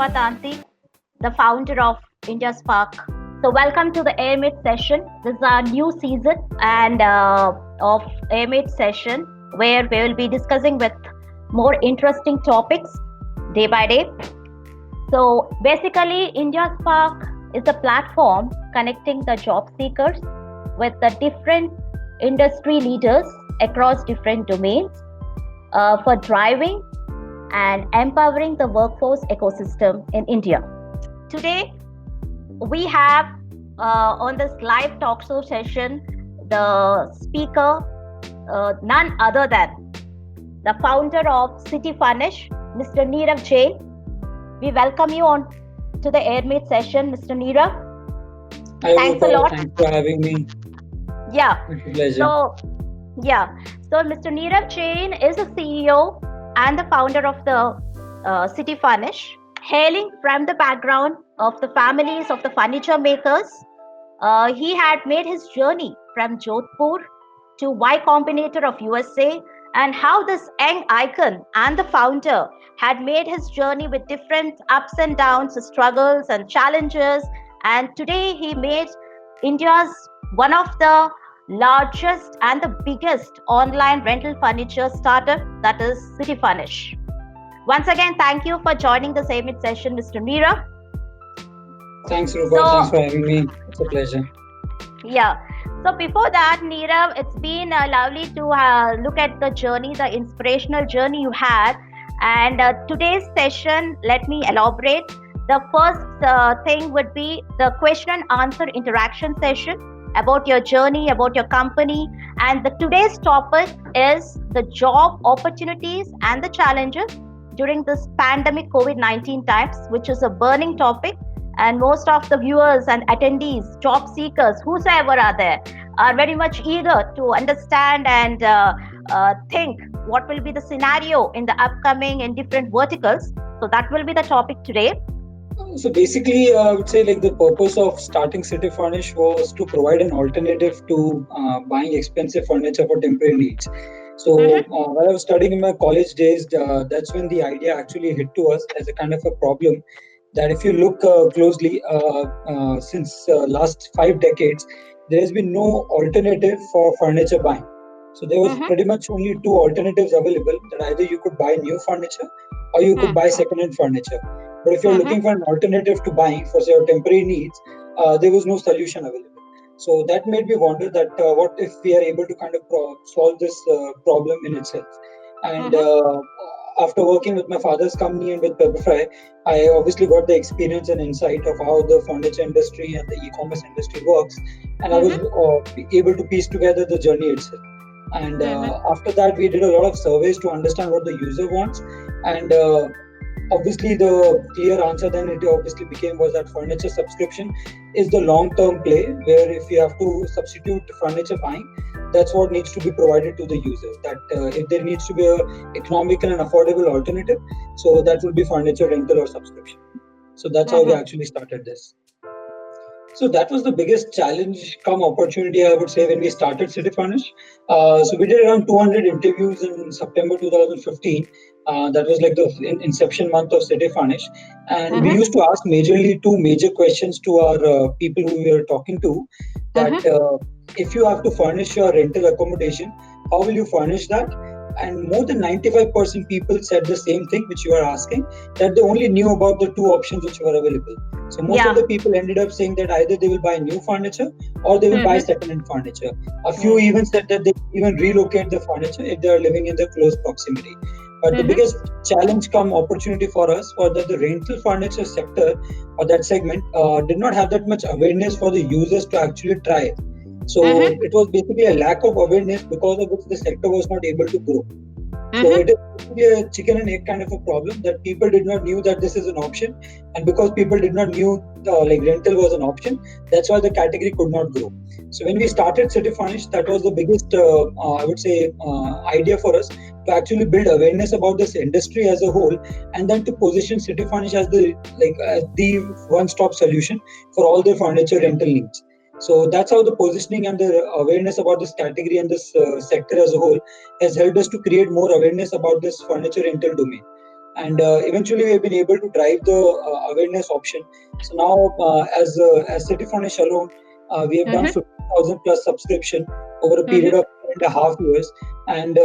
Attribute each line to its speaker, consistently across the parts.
Speaker 1: Rupa Tanti, the founder of India Spark. So, welcome to the AMIT session. This is our new season and of AMIT session where we will be discussing with more interesting topics day by day. So, basically, India Spark is a platform connecting the job seekers with the different industry leaders across different domains for driving and empowering the workforce ecosystem in India. Today, we have on this live talk show session the speaker, none other than the founder of City Furnish, Mr. Nirav Jain. We welcome you on to the Airmate session, Mr. Nirav.
Speaker 2: Hi,
Speaker 1: Thanks a
Speaker 2: Rupa.
Speaker 1: lot.
Speaker 2: Thanks for having me.
Speaker 1: Yeah.
Speaker 2: It's a pleasure.
Speaker 1: So Mr. Nirav Jain is the CEO and the founder of the City Furnish, hailing from the background of the families of the furniture makers. He had made his journey from Jodhpur to Y Combinator of USA, and how this young icon and the founder had made his journey with different ups and downs, struggles and challenges. And today he made India's one of the largest and the biggest online rental furniture startup, that is City Furnish. Once again, thank you for joining the Summit session, Mr. Nirav.
Speaker 2: Thanks, Rupa. Thanks for having me. It's a pleasure.
Speaker 1: Yeah. So before that, Nirav, it's been lovely to look at the journey, the inspirational journey you had. And today's session, let me elaborate. The first thing would be the question and answer interaction session about your journey, about your company. And today's topic is the job opportunities and the challenges during this pandemic COVID-19 times, which is a burning topic. And most of the viewers and attendees, job seekers, whosoever are there, are very much eager to understand and think what will be the scenario in the upcoming in different verticals. So that will be the topic today.
Speaker 2: So basically, I would say like the purpose of starting City Furnish was to provide an alternative to buying expensive furniture for temporary needs. So while I was studying in my college days, that's when the idea actually hit to us as a kind of a problem. That if you look closely, since last 5 decades, there has been no alternative for furniture buying. So there was pretty much only two alternatives available, that either you could buy new furniture or you could buy second-hand furniture. But if you're looking for an alternative to buying for your temporary needs, there was no solution available. So that made me wonder that what if we are able to kind of solve this problem in itself. And after working with my father's company and with Pepperfry, I obviously got the experience and insight of how the furniture industry and the e-commerce industry works, and I was able to piece together the journey itself. And after that, we did a lot of surveys to understand what the user wants, and obviously the clear answer then it obviously became was that furniture subscription is the long-term play, where if you have to substitute furniture buying, that's what needs to be provided to the users, that if there needs to be a economical and affordable alternative, so that would be furniture rental or subscription. So that's how we actually started this. So that was the biggest challenge come opportunity, I would say, when we started City Furnish. So we did around 200 interviews in September 2015. That was like the inception month of City Furnish. And we used to ask majorly two major questions to our people who we were talking to, that if you have to furnish your rental accommodation, how will you furnish that? And more than 95% people said the same thing which you are asking, that they only knew about the two options which were available. So most of the people ended up saying that either they will buy new furniture or they will buy second-hand furniture. A few even said that they even relocate the furniture if they are living in the close proximity. But the biggest challenge come opportunity for us was that the rental furniture sector or that segment did not have that much awareness for the users to actually try it. So it was basically a lack of awareness, because of which the sector was not able to grow. So it is basically a chicken and egg kind of a problem, that people did not knew that this is an option, and because people did not knew like rental was an option, that's why the category could not grow. So when we started City Furnish, that was the biggest I would say idea for us, to actually build awareness about this industry as a whole, and then to position City Furnish as the one-stop solution for all the furniture rental needs. So that's how the positioning and the awareness about this category and this sector as a whole has helped us to create more awareness about this furniture rental domain. and eventually we have been able to drive the awareness option. So now, as City Furnish alone, we have done
Speaker 1: Mm-hmm.
Speaker 2: 50,000 plus subscription over a period
Speaker 1: Mm-hmm.
Speaker 2: of 1.5 years, and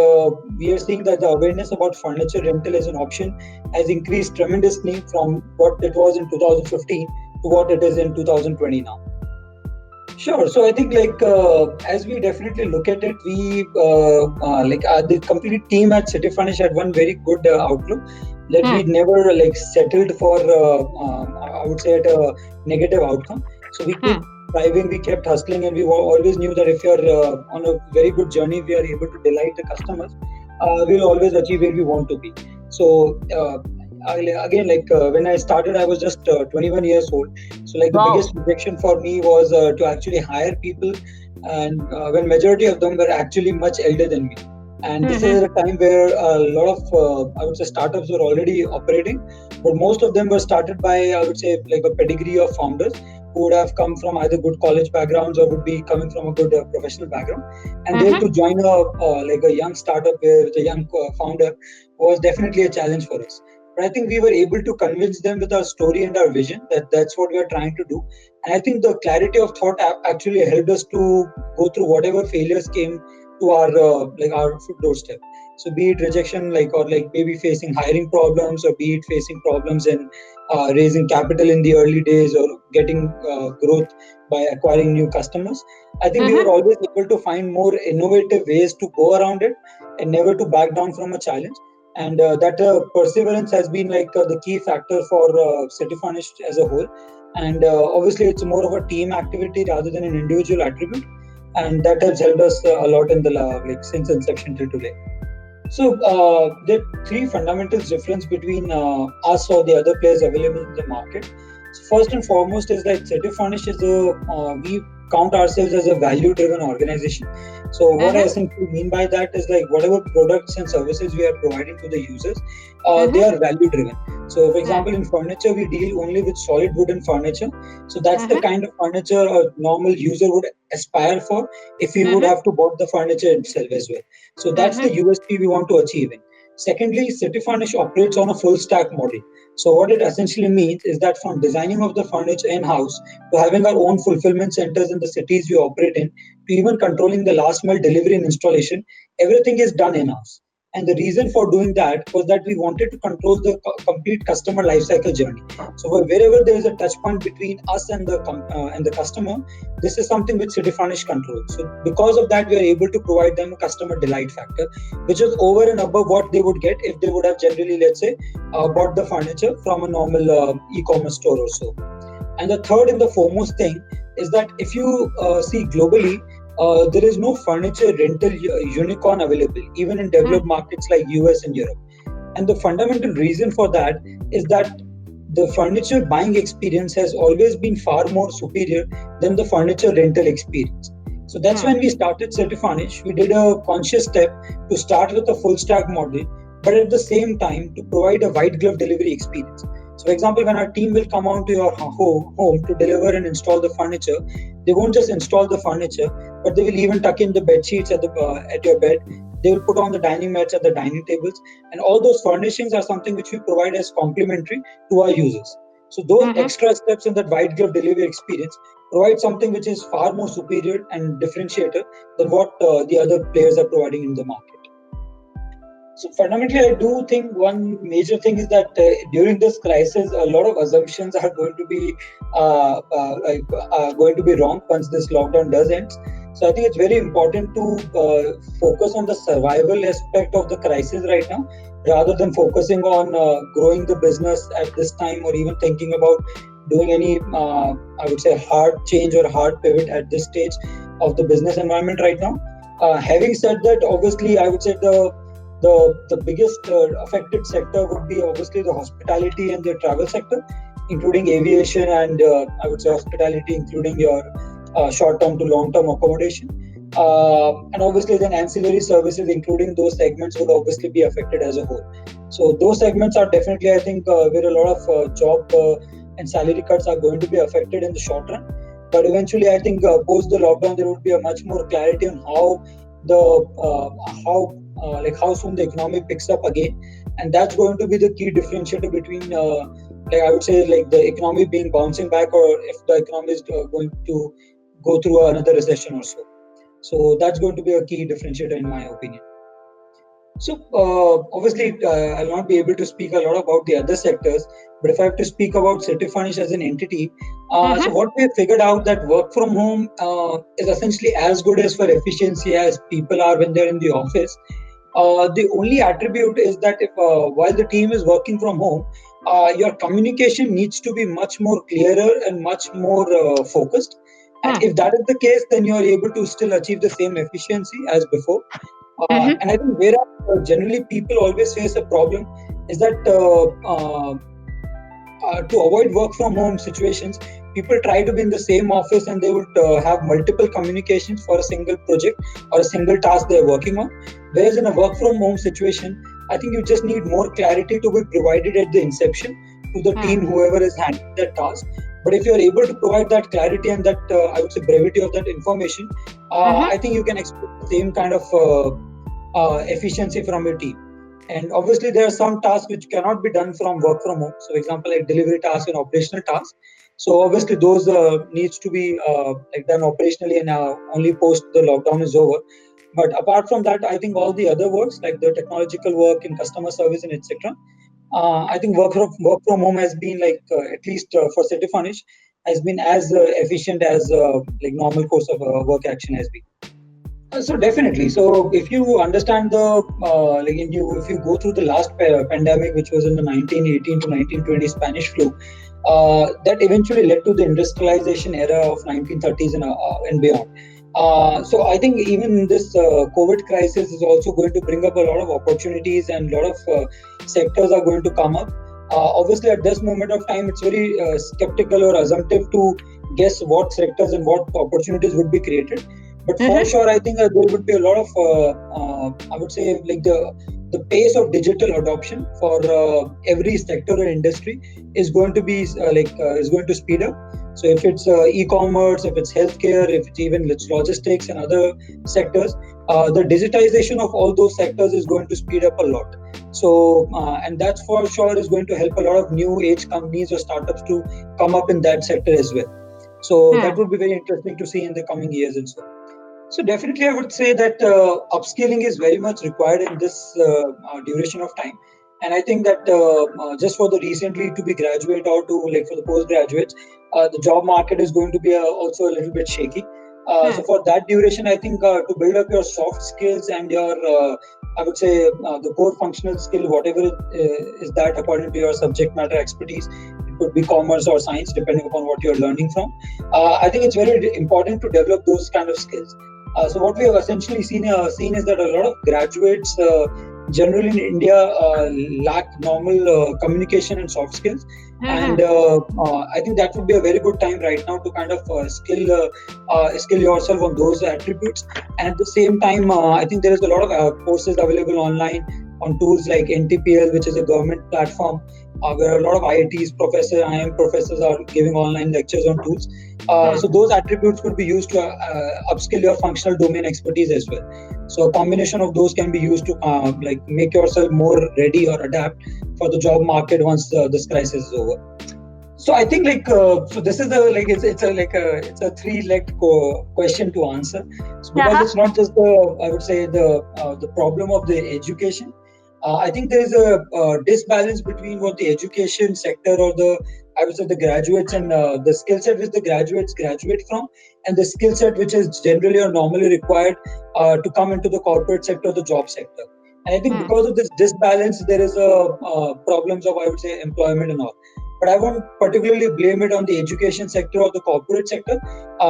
Speaker 2: we are seeing that the awareness about furniture rental as an option has increased tremendously from what it was in 2015 to what it is in 2020 now. Sure. So I think as we definitely look at it, we the complete team at City Furnish had one very good outlook, that we
Speaker 1: Hmm.
Speaker 2: never settled for I would say at a negative outcome. So we keep
Speaker 1: Hmm.
Speaker 2: striving, we kept hustling, and we always knew that if you're on a very good journey, we are able to delight the customers. We'll always achieve where we want to be. So again, when I started, I was just 21 years old. So the biggest
Speaker 1: Wow.
Speaker 2: rejection for me was to actually hire people, and when majority of them were actually much elder than me. And this is
Speaker 1: Mm-hmm.
Speaker 2: a time where a lot of I would say startups were already operating, but most of them were started by, I would say, like a pedigree of founders who would have come from either good college backgrounds or would be coming from a good professional background, and there
Speaker 1: Mm-hmm.
Speaker 2: to join a young startup with a young founder was definitely a challenge for us. But I think we were able to convince them with our story and our vision that that's what we are trying to do. And I think the clarity of thought actually helped us to go through whatever failures came to our doorstep. So be it rejection, or maybe facing hiring problems, or be it facing problems in raising capital in the early days, or getting growth by acquiring new customers. I think we were
Speaker 1: Mm-hmm.
Speaker 2: always able to find more innovative ways to go around it, and never to back down from a challenge. And that perseverance has been the key factor for City Furnish as a whole. And obviously, it's more of a team activity rather than an individual attribute, and that has helped us a lot in the since inception till today. So there are three fundamental difference between us or the other players available in the market. So first and foremost is that City Furnish is we count ourselves as a value-driven organization. So what I
Speaker 1: Mm-hmm.
Speaker 2: essentially mean by that is whatever products and services we are providing to the users, they
Speaker 1: Mm-hmm.
Speaker 2: are value-driven. So for
Speaker 1: Mm-hmm.
Speaker 2: example, in furniture, we deal only with solid wooden furniture. So that's the
Speaker 1: Mm-hmm.
Speaker 2: kind of furniture a normal user would aspire for if he would
Speaker 1: Mm-hmm.
Speaker 2: have to bought the furniture itself as well. So that's the
Speaker 1: Mm-hmm.
Speaker 2: USP we want to achieve in. Secondly, City Furnish operates on a full stack model. So what it essentially means is that from designing of the furniture in-house to having our own fulfillment centers in the cities we operate in, to even controlling the last mile delivery and installation, everything is done in-house. And the reason for doing that was that we wanted to control the complete customer lifecycle journey. So wherever there is a touch point between us and the customer, this is something which City Furnish controls. So because of that, we are able to provide them a customer delight factor, which is over and above what they would get if they would have generally, let's say, bought the furniture from a normal e-commerce store or so. And the third and the foremost thing is that if you see globally, there is no furniture rental unicorn available, even in developed markets like US and Europe. And the fundamental reason for that is that the furniture buying experience has always been far more superior than the furniture rental experience. So that's when we started City Furnish. We did a conscious step to start with a full stack model, but at the same time to provide a white glove delivery experience. So, for example, when our team will come out to your home to deliver and install the furniture, they won't just install the furniture, but they will even tuck in the bed sheets at your bed. They will put on the dining mats at the dining tables, and all those furnishings are something which we provide as complimentary to our users. So those
Speaker 1: Mm-hmm.
Speaker 2: extra steps in that white glove delivery experience provide something which is far more superior and differentiator than what the other players are providing in the market. So fundamentally, I do think one major thing is that during this crisis, a lot of assumptions are going to be going to be wrong once this lockdown does end. So I think it's very important to focus on the survival aspect of the crisis right now, rather than focusing on growing the business at this time, or even thinking about doing any, I would say, hard change or hard pivot at this stage of the business environment right now. Having said that, obviously, I would say the biggest affected sector would be obviously the hospitality and the travel sector, including aviation, and I would say hospitality, including your short-term to long-term accommodation. And obviously, then ancillary services, including those segments, would obviously be affected as a whole. So those segments are definitely, I think, where a lot of job and salary cuts are going to be affected in the short run. But eventually, I think post the lockdown, there would be a much more clarity on how the how like how soon the economy picks up again, and that's going to be the key differentiator between like I would say like the economy being bouncing back, or if the economy is going to go through another recession or so. So that's going to be a key differentiator in my opinion. So obviously, I'll not be able to speak a lot about the other sectors, but if I have to speak about CityFurnish as an entity, so what we have figured out that work from home is essentially as good as for efficiency as people are when they're in the office. The only attribute is that if while the team is working from home, your communication needs to be much more clearer and much more focused. And if that is the case, then you are able to still achieve the same efficiency as before. And I think where generally people always face a problem is that to avoid work from home situations, people try to be in the same office and they would have multiple communications for a single project or a single task they're working on. Whereas in a work from home situation, I think you just need more clarity to be provided at the inception to the team, whoever is handling that task. But if you're able to provide that clarity and that, I would say, brevity of that information, I think you can expect the same kind of efficiency from your team. And obviously, there are some tasks which cannot be done from work from home. So, example like delivery tasks and operational tasks. So, obviously, those needs to be like done operationally and only post the lockdown is over. But apart from that, I think all the other works like the technological work in customer service and etc. I think work from home has been like at least for CityFurnish has been as efficient as like normal course of work action has been. So definitely. So if you understand the like if you go through the last pandemic, which was in the 1918 to 1920 Spanish flu, that eventually led to the industrialization era of 1930s and beyond. So I think even this COVID crisis is also going to bring up a lot of opportunities, and a lot of sectors are going to come up. Obviously, at this moment of time, it's very skeptical or assumptive to guess what sectors and what opportunities would be created. But for sure, I think there would be a lot of, I would say, like the pace of digital adoption for every sector or industry is going to be is going to speed up. So if it's e-commerce, if it's healthcare, if it's even logistics and other sectors, the digitization of all those sectors is going to speed up a lot. So and that's for sure is going to help a lot of new age companies or startups to come up in that sector as well. So that would be very interesting to see in the coming years and so on. So definitely, I would say that upskilling is very much required in this duration of time. And I think that just for the recently to be graduate or to like for the postgraduates, the job market is going to be also a little bit shaky. So for that duration, I think to build up your soft skills and your, I would say, the core functional skill, whatever is that according to your subject matter expertise, it could be commerce or science, depending upon what you're learning from. I think it's very important to develop those kind of skills. So what we have essentially seen is that a lot of graduates generally in India lack normal communication and soft skills. And I think that would be a very good time right now to kind of skill yourself on those attributes. And at the same time, I think there is a lot of courses available online on tools like NTPL, which is a government platform where a lot of IITs, IIM professors are giving online lectures on tools. So those attributes could be used to upskill your functional domain expertise as well. So a combination of those can be used to like make yourself more ready or adapt for the job market once this crisis is over. So I think like so this is it's a three-legged question to answer. So because it's not just the I would say the problem of the education. I think there is a disbalance between what the education sector or the graduates and the skill set which the graduates graduate from, and the skill set which is generally or normally required to come into the corporate sector or the job sector. And I think because of this disbalance, there is a problems of I would say employment and all. But I won't particularly blame it on the education sector or the corporate sector,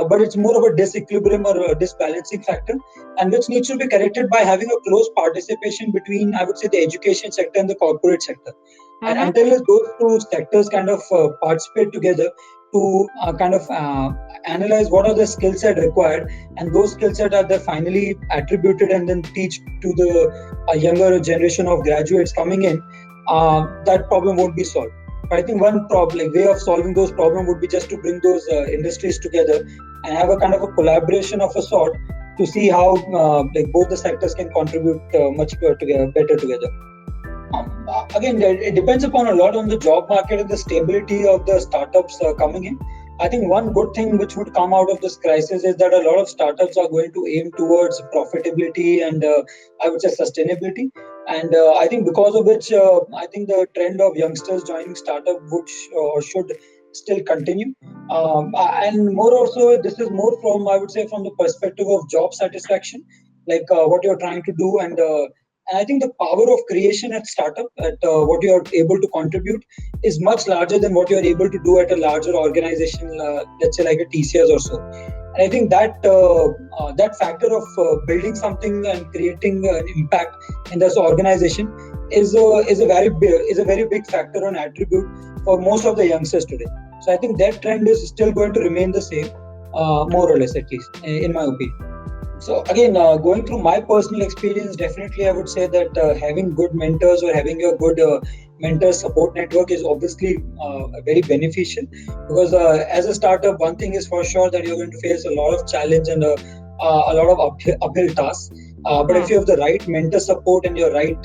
Speaker 2: but it's more of a disequilibrium or a disbalancing factor, and which needs to be corrected by having a close participation between, I would say, the education sector and the corporate sector. And until those two sectors kind of participate together to kind of analyze what are the skill set required, and those skill set are then finally attributed and then teach to the younger generation of graduates coming in, that problem won't be solved. But I think one problem, way of solving those problems would be just to bring those industries together and have a kind of a collaboration of a sort to see how like both the sectors can contribute much better together. Again, it depends upon a lot on the job market and the stability of the startups coming in. I think one good thing which would come out of this crisis is that a lot of startups are going to aim towards profitability and I would say sustainability. And I think because of which, I think the trend of youngsters joining startup would or should still continue. And more also, this is more from, I would say, from the perspective of job satisfaction, like what you're trying to do and I think the power of creation at startup, at what you are able to contribute, is much larger than what you are able to do at a larger organization, let's say like a TCS or so. And I think that factor of building something and creating an impact in this organization is a very big factor and attribute for most of the youngsters today. So I think that trend is still going to remain the same, more or less, at least in my opinion. So again, going through my personal experience, definitely I would say that having good mentors or having a good mentor support network is obviously very beneficial, because as a startup, one thing is for sure that you're going to face a lot of challenge and a lot of uphill tasks. But if you have the right mentor support and your right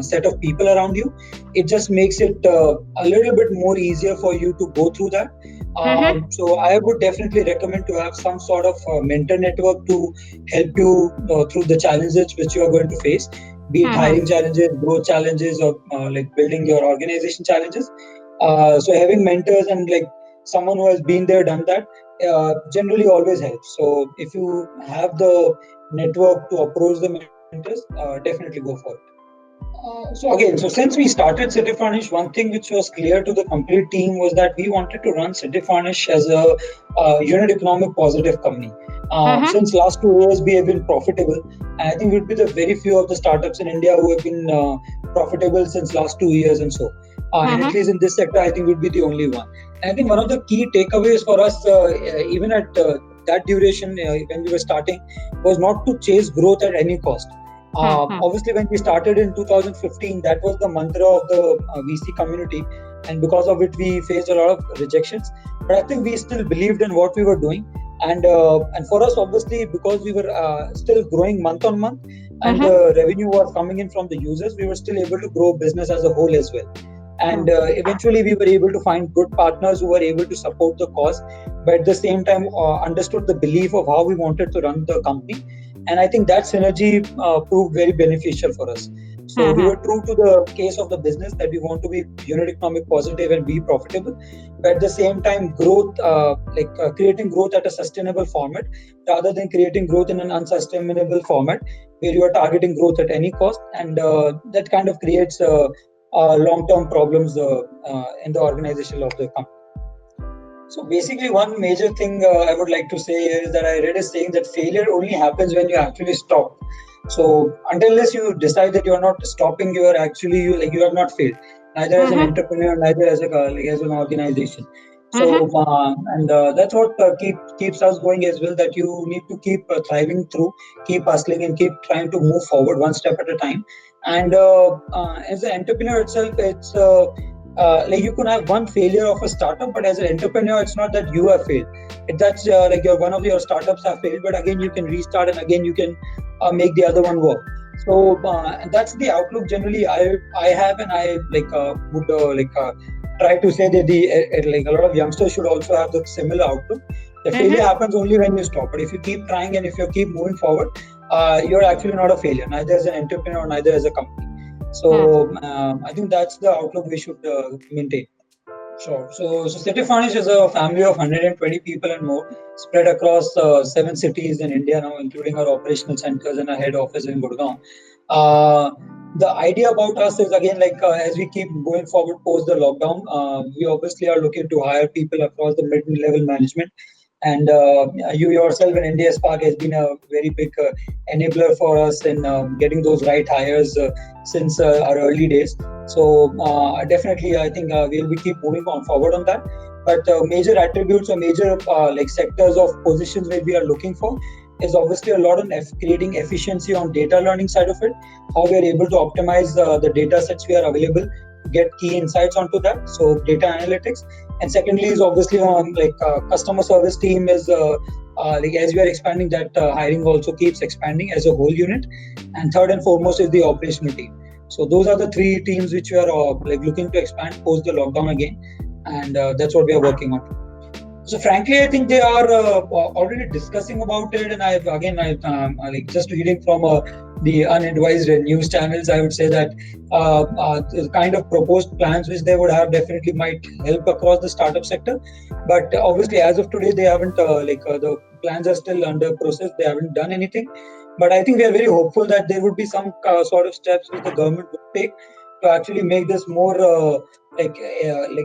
Speaker 2: set of people around you, it just makes it a little bit more easier for you to go through that. So I would definitely recommend to have some sort of mentor network to help you through the challenges which you are going to face, be it hiring challenges, growth challenges, or like building your organization challenges. So having mentors and like someone who has been there, done that, generally always helps. So if you have the network to approach the mentors, definitely go for it. So since we started CityFurnish, one thing which was clear to the complete team was that we wanted to run CityFurnish as a unit economic positive company. Since last 2 years, we have been profitable, and I think we'll be the very few of the startups in India who have been profitable since last 2 years and so. And at least in this sector, I think we'll be the only one. And I think one of the key takeaways for us, even at that duration when we were starting, was not to chase growth at any cost. Obviously, when we started in 2015, that was the mantra of the VC community, and because of it, we faced a lot of rejections. But I think we still believed in what we were doing, and for us, obviously, because we were still growing month on month, and the revenue was coming in from the users, we were still able to grow business as a whole as well. And eventually, we were able to find good partners who were able to support the cause, but at the same time, understood the belief of how we wanted to run the company. And I think that synergy proved very beneficial for us. So we were true to the case of the business that we want to be unit economic positive and be profitable, but at the same time, growth, creating growth at a sustainable format, rather than creating growth in an unsustainable format where you are targeting growth at any cost, and that kind of creates long-term problems in the organization of the company. So basically, one major thing I would like to say is that I read a saying that failure only happens when you actually stop. So unless you decide that you are not stopping, you are actually you have not failed, neither as an entrepreneur, neither as an organization. So and that's what keeps us going as well. That you need to keep thriving through, keep hustling, and keep trying to move forward one step at a time. And as an entrepreneur itself, it's like you could have one failure of a startup, but as an entrepreneur, it's not that you have failed. That's like one of your startups have failed, but again you can restart and again you can make the other one work. So and that's the outlook generally I have, and I would try to say that a lot of youngsters should also have the similar outlook. The failure happens only when you stop, but if you keep trying and if you keep moving forward, you're actually not a failure, neither as an entrepreneur, neither as a company. So I think that's the outlook we should maintain. Sure. So CityFurnish is a family of 120 people and more, spread across 7 cities in India now, including our operational centers and our head office in Gurgaon. The idea about us is again as we keep going forward post the lockdown, we obviously are looking to hire people across the mid-level management. And you yourself in India Spark has been a very big enabler for us in getting those right hires since our early days. So definitely, I think we'll be keep moving on forward on that. But major attributes or major sectors of positions where we are looking for is obviously a lot on creating efficiency on data learning side of it, how we are able to optimize the data sets we are available, get key insights onto that. So data analytics. And secondly is obviously on customer service team is like as we are expanding, that hiring also keeps expanding as a whole unit. And third and foremost is the operational team. So those are the three teams which we are like looking to expand post the lockdown again, and that's what we are working on. So frankly, I think they are already discussing about it, and I like just reading from the unadvised news channels, I would say that the kind of proposed plans which they would have definitely might help across the startup sector. But obviously, as of today, they haven't the plans are still under process. They haven't done anything. But I think we are very hopeful that there would be some sort of steps which the government would take to actually make this more like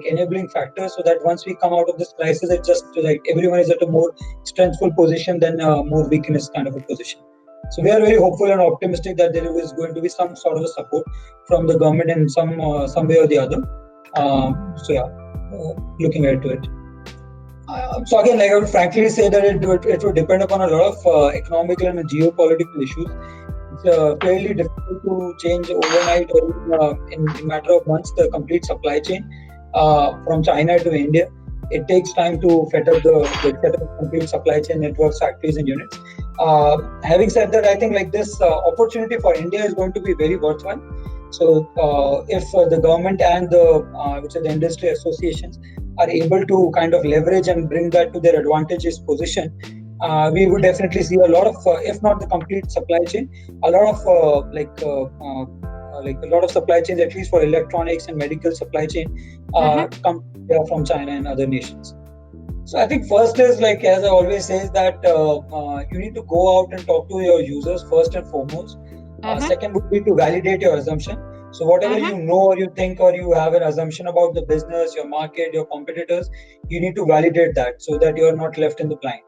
Speaker 2: enabling factor, so that once we come out of this crisis, it's just like everyone is at a more strengthful position than more weakness kind of a position. So we are very hopeful and optimistic that there is going to be some sort of a support from the government in some way or the other. So yeah, looking ahead to it. So again, like I would frankly say that it would depend upon a lot of economical and geopolitical issues. It's fairly difficult to change overnight or in a matter of months the complete supply chain from China to India. It takes time to set up complete supply chain networks, factories, and units. Having said that, I think like this opportunity for India is going to be very worthwhile. So if the government and the industry associations are able to kind of leverage and bring that to their advantageous position, we would definitely see a lot of, if not the complete supply chain, a lot of like a lot of supply chains, at least for electronics and medical supply chain, come from China and other nations. So I think first is, like as I always say, is that you need to go out and talk to your users first and foremost. Second would be to validate your assumption. So whatever you know or you think or you have an assumption about the business, your market, your competitors, you need to validate that so that you are not left in the blind.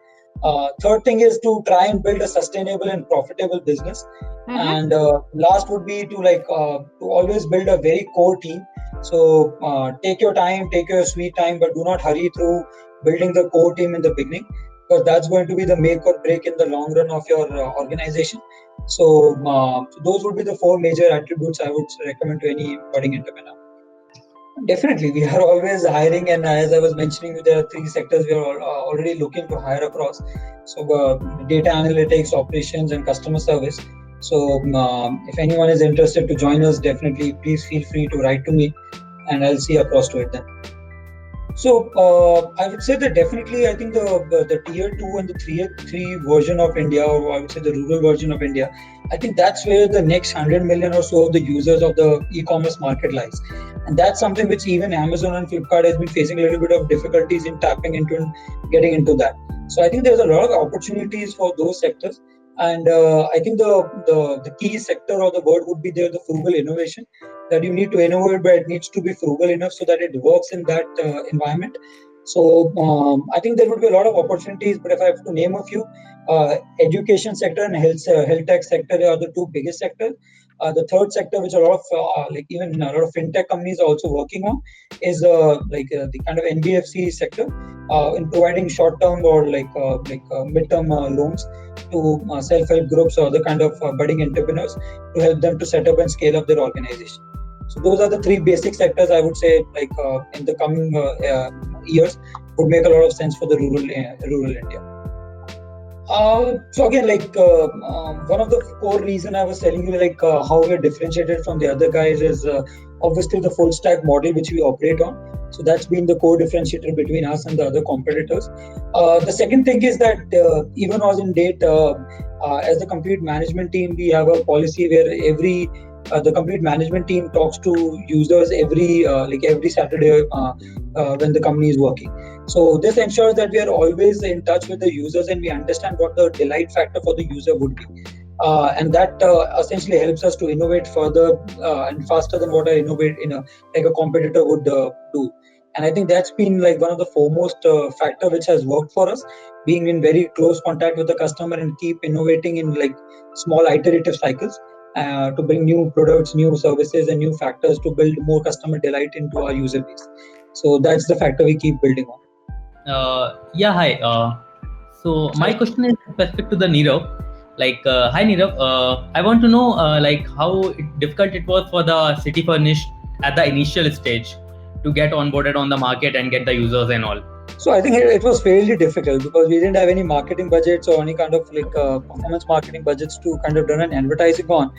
Speaker 2: Third thing is to try and build a sustainable and profitable business. And last would be to to always build a very core team. So take your time, take your sweet time, but do not hurry through building the core team in the beginning, because that's going to be the make or break in the long run of your organization. So those would be the four major attributes I would recommend to any budding entrepreneur. Definitely, we are always hiring, and as I was mentioning, there are three sectors we are already looking to hire across. So data analytics, operations, and customer service. So if anyone is interested to join us, definitely please feel free to write to me, and I'll see across to it then. So I would say that definitely, I think the tier 2 and the tier 3 version of India, or I would say the rural version of India, I think that's where the next 100 million or so of the users of the e-commerce market lies. And that's something which even Amazon and Flipkart has been facing a little bit of difficulties in tapping into and getting into that. So I think there's a lot of opportunities for those sectors. And I think the key sector or the word would be there, the frugal innovation, that you need to innovate, but it needs to be frugal enough so that it works in that environment. So I think there would be a lot of opportunities, but if I have to name a few, education sector and health tech sector are the two biggest sectors. The third sector, which a lot of even a lot of fintech companies are also working on, is the kind of NBFC sector in providing short-term or mid-term loans to self-help groups or other kind of budding entrepreneurs to help them to set up and scale up their organization. So those are the three basic sectors I would say, in the coming years, would make a lot of sense for the rural India. So again, one of the core reason I was telling you, how we're differentiated from the other guys is obviously the full stack model which we operate on. So that's been the core differentiator between us and the other competitors. The second thing is that even as in date, as the complete management team, we have a policy where the complete management team talks to users every Saturday when the company is working. So this ensures that we are always in touch with the users and we understand what the delight factor for the user would be. And that essentially helps us to innovate further and faster than what I innovate in a competitor would do. And I think that's been one of the foremost factor which has worked for us, being in very close contact with the customer and keep innovating in small iterative cycles to bring new products, new services, and new factors to build more customer delight into our user base. So that's the factor we keep building on.
Speaker 3: Hi. So my question is specific to the Nirav. Hi Nirav. I want to know how difficult it was for the City Furnish at the initial stage to get onboarded on the market and get the users and all.
Speaker 2: So I think it was fairly difficult because we didn't have any marketing budgets or any kind of performance marketing budgets to kind of run an advertising on.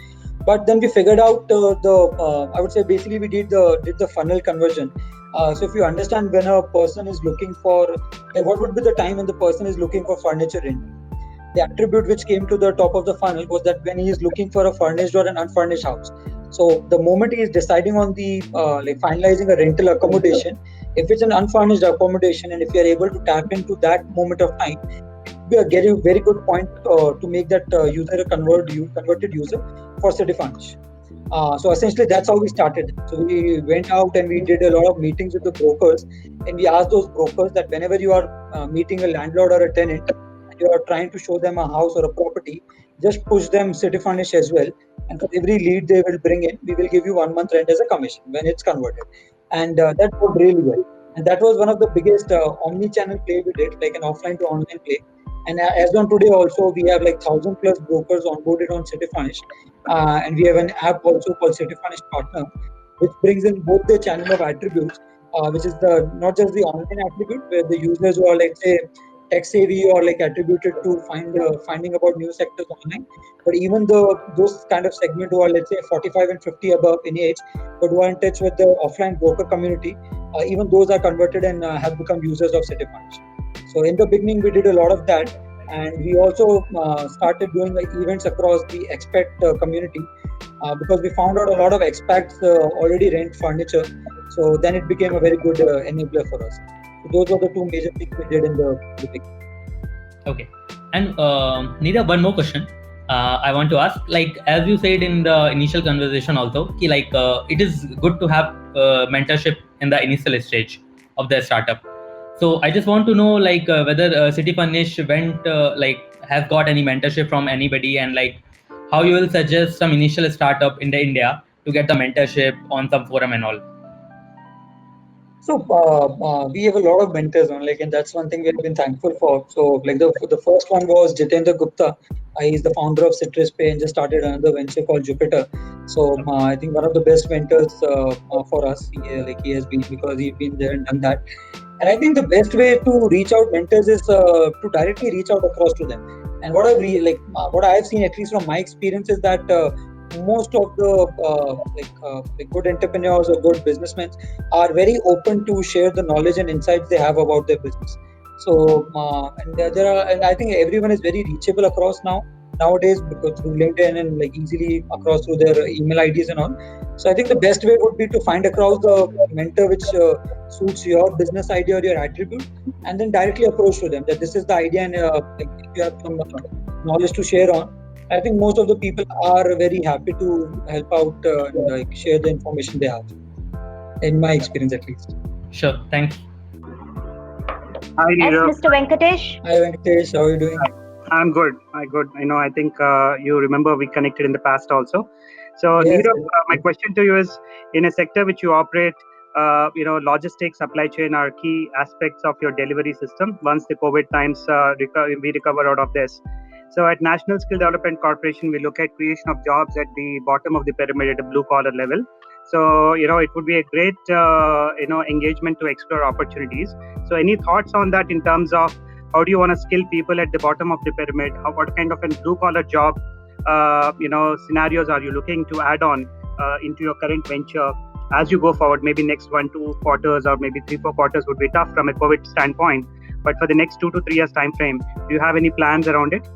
Speaker 2: But then we figured out I would say basically we did the funnel conversion. So if you understand when a person is looking for, what would be the time when the person is looking for furniture in, the attribute which came to the top of the funnel was that when he is looking for a furnished or an unfurnished house. So the moment he is deciding on the finalizing a rental accommodation, if it's an unfurnished accommodation and if you are able to tap into that moment of time, we are getting a very good point to make that user a converted user for City Furnish. So essentially that's how we started. So we went out and we did a lot of meetings with the brokers, and we asked those brokers that whenever you are meeting a landlord or a tenant, you are trying to show them a house or a property, just push them City Furnish as well. And for every lead they will bring in, we will give you 1 month rent as a commission when it's converted. And that worked really well. And that was one of the biggest omni-channel play we did, like an offline to online play. And as on today also, we have like 1,000 plus brokers onboarded on City Furnish. And we have an app also called City Furnish Partner, which brings in both the channel of attributes, which is the not just the online attribute where the users who are, let's say, tech savvy or like attributed to finding about new sectors online, but even those kind of segment who are, let's say, 45 and 50 above in age, but who are in touch with the offline broker community, even those are converted and have become users of City Furnish. So in the beginning, we did a lot of that, and we also started doing like events across the expat community because we found out a lot of expats already rent furniture. So then it became a very good enabler for us. So those were the two major things we did in the beginning.
Speaker 3: Okay. And Neera, one more question. I want to ask, like, as you said in the initial conversation also, it is good to have mentorship in the initial stage of the startup. So I just want to know, like, whether City Furnish has got any mentorship from anybody, and like how you will suggest some initial startup in the India to get the mentorship on some forum and all.
Speaker 2: So we have a lot of mentors on, like, and that's one thing we have been thankful for. So like the first one was Jitendra Gupta. He's the founder of Citrus Pay and just started another venture called Jupiter. So I think one of the best mentors for us. He has been, because he's been there and done that. And I think the best way to reach out mentors is to directly reach out across to them. And what what I've seen, at least from my experience, is that most of the good entrepreneurs or good businessmen are very open to share the knowledge and insights they have about their business. So and I think everyone is very reachable across nowadays, because through LinkedIn and like easily across through their email IDs and all. So I think the best way would be to find across the mentor which suits your business idea or your attribute, and then directly approach to them that this is the idea, and if you have some knowledge to share on. I think most of the people are very happy to help out and like share the information they have, in my experience at least.
Speaker 3: Sure, thanks.
Speaker 4: Hi,
Speaker 1: Yes,
Speaker 4: Neerav.
Speaker 1: Mr. Venkatesh.
Speaker 2: Hi Venkatesh, how are you doing?
Speaker 4: I'm good. I think you remember we connected in the past also. So,
Speaker 2: Yes,
Speaker 4: Neerav,
Speaker 2: yes.
Speaker 4: my question to you is: in a sector which you operate, logistics, supply chain are key aspects of your delivery system. Once the COVID times we recover out of this. So, at National Skill Development Corporation, we look at creation of jobs at the bottom of the pyramid at the blue collar level. So, it would be a great, engagement to explore opportunities. So, any thoughts on that in terms of how do you want to skill people at the bottom of the pyramid? What kind of a blue collar job, scenarios are you looking to add on into your current venture as you go forward? Maybe next 1-2 quarters or maybe 3-4 quarters would be tough from a COVID standpoint. But for the next 2 to 3 years time frame, do you have any plans around it?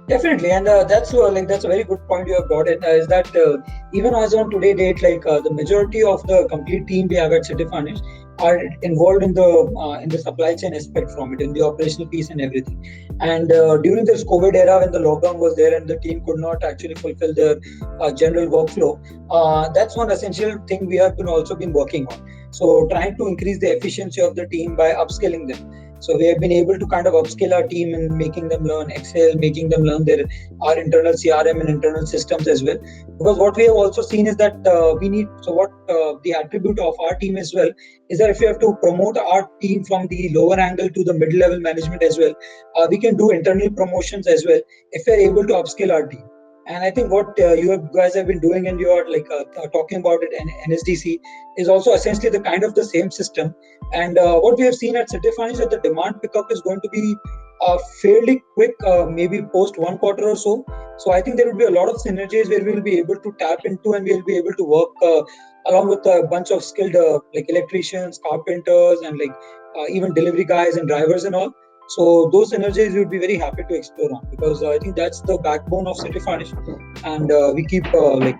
Speaker 2: Definitely, and that's a very good point you have brought in. Is that even as on today date, the majority of the complete team we have at City Furnish are involved in the supply chain aspect from it, in the operational piece and everything. And during this COVID era, when the lockdown was there and the team could not actually fulfill their general workflow, that's one essential thing we have also been working on. So trying to increase the efficiency of the team by upskilling them. So we have been able to kind of upskill our team and making them learn Excel, making them learn our internal CRM and internal systems as well. Because what we have also seen is that the attribute of our team as well is that if we have to promote our team from the lower angle to the mid-level management as well, we can do internal promotions as well if we are able to upskill our team. And I think what guys have been doing, and you are like talking about it, and NSDC is also essentially the kind of the same system. And what we have seen at Citifund is that the demand pickup is going to be fairly quick, maybe post 1 quarter or so. So I think there will be a lot of synergies where we will be able to tap into, and we will be able to work along with a bunch of skilled like electricians, carpenters, and like even delivery guys and drivers and all. So those synergies we would be very happy to explore on, because I think that's the backbone of City Furnish, and we keep like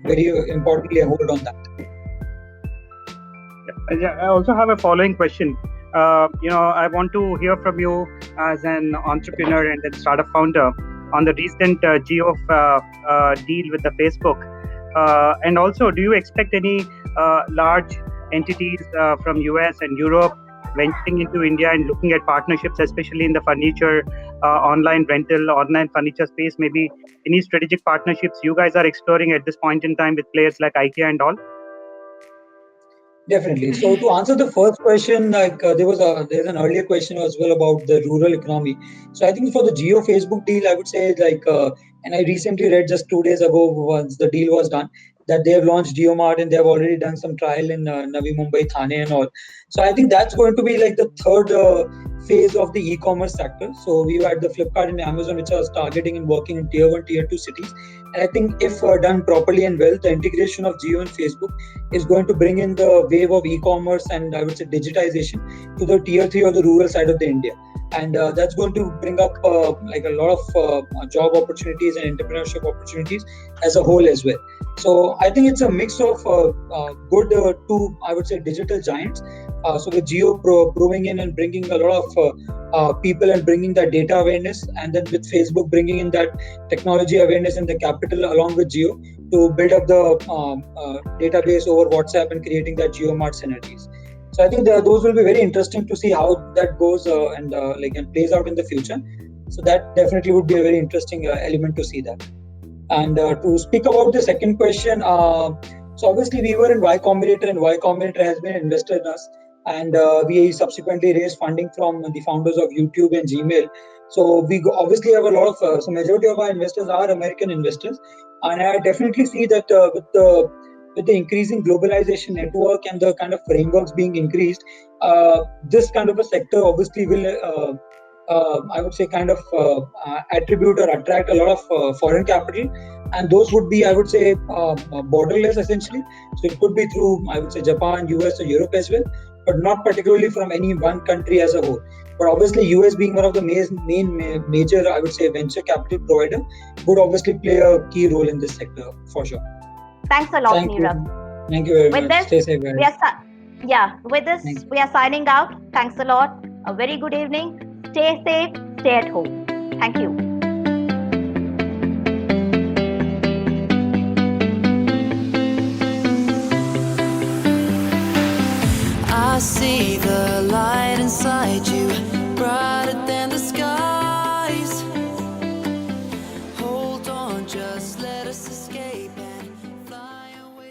Speaker 2: very importantly a hold on that.
Speaker 4: I also have a following question. I want to hear from you as an entrepreneur and a startup founder on the recent Jio deal with the Facebook. And also, do you expect any large entities from US and Europe venturing into India and looking at partnerships, especially in the furniture, online rental, online furniture space? Maybe any strategic partnerships you guys are exploring at this point in time with players like IKEA and all?
Speaker 2: Definitely. So to answer the first question, like there's an earlier question as well about the rural economy. So I think for the Jio Facebook deal, I would say like, and I recently read just 2 days ago once the deal was done, that they have launched JioMart and they have already done some trial in Navi Mumbai, Thane and all. So I think that's going to be like the third phase of the e-commerce sector. So we've had the Flipkart and Amazon, which are targeting and working in tier 1, tier 2 cities. And I think if done properly and well, the integration of Jio and Facebook is going to bring in the wave of e-commerce and I would say digitization to the tier 3 or the rural side of the India. And that's going to bring up like a lot of job opportunities and entrepreneurship opportunities as a whole as well. So I think it's a mix of good two, I would say, digital giants. So with Jio proving in and bringing a lot of people and bringing that data awareness, and then with Facebook bringing in that technology awareness and the capital along with Jio to build up the database over WhatsApp and creating that JioMart synergies. So I think those will be very interesting to see how that goes and plays out in the future. So that definitely would be a very interesting element to see that. And to speak about the second question, so obviously we were in Y Combinator, and Y Combinator has been an investor in us, and we subsequently raised funding from the founders of YouTube and Gmail. So we obviously have a lot of, so majority of our investors are American investors, and I definitely see that with the increasing globalization network and the kind of frameworks being increased, this kind of a sector obviously will I would say kind of attribute or attract a lot of foreign capital, and those would be, I would say, borderless essentially. So it could be through, I would say, Japan, US or Europe as well, but not particularly from any one country as a whole. But obviously US being one of the main major, I would say, venture capital provider would obviously play a key role in this sector for sure.
Speaker 1: Thanks a lot, Nirav.
Speaker 2: Thank you very
Speaker 1: with
Speaker 2: much.
Speaker 1: This,
Speaker 2: stay safe, guys.
Speaker 1: With this, we are signing out. Thanks a lot. A very good evening. Stay safe, stay at home. Thank you.
Speaker 5: I see the